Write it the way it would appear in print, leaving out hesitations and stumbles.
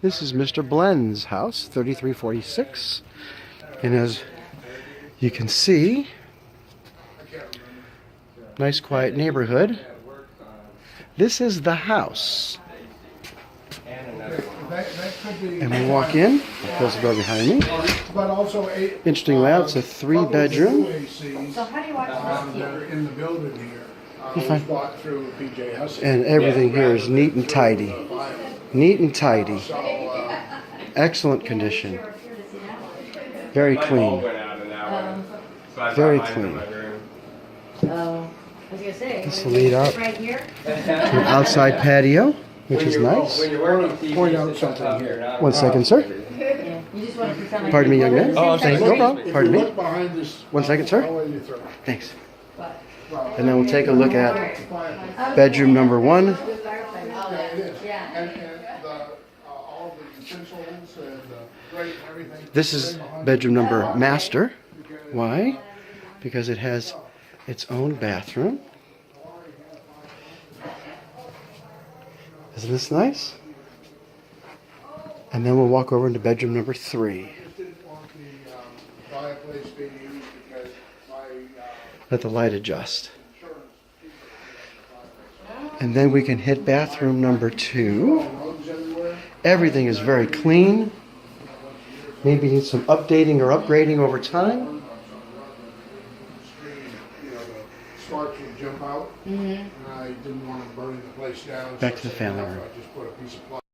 This is Mr. Blend's house, 3346. And as you can see, nice quiet neighborhood. This is the house. And we walk in, close the door behind me. Interesting layout, it's a 3-bedroom. So how do you watch this? In the building here. And everything here is neat and tidy. Neat and tidy. Excellent condition. Very clean. Very clean. I was gonna say. This will lead out Right here. to an outside patio, which is nice. Point out something here. 1 second, sir. Yeah. You just want to pretend like. Pardon me, young man. Oh, I'm Thank you. No problem. Pardon me. Behind this, 1 second, sir. I'll let you through. Thanks. And then we'll take a look at bedroom number 1. Yeah, it is. And all the utensils and the grate and everything. This is bedroom number master. Why? Because it has its own bathroom. Isn't this nice? And then we'll walk over into bedroom number 3. Didn't want the fireplace being used because my Let the light adjust. insurance. And then we can hit bathroom number 2. Rugs everywhere. Everything is very clean. Maybe needs some updating or upgrading over time. You know, the sparks would jump out. And I didn't want to burn the place down. Back to the family room. I just put a piece of plywood.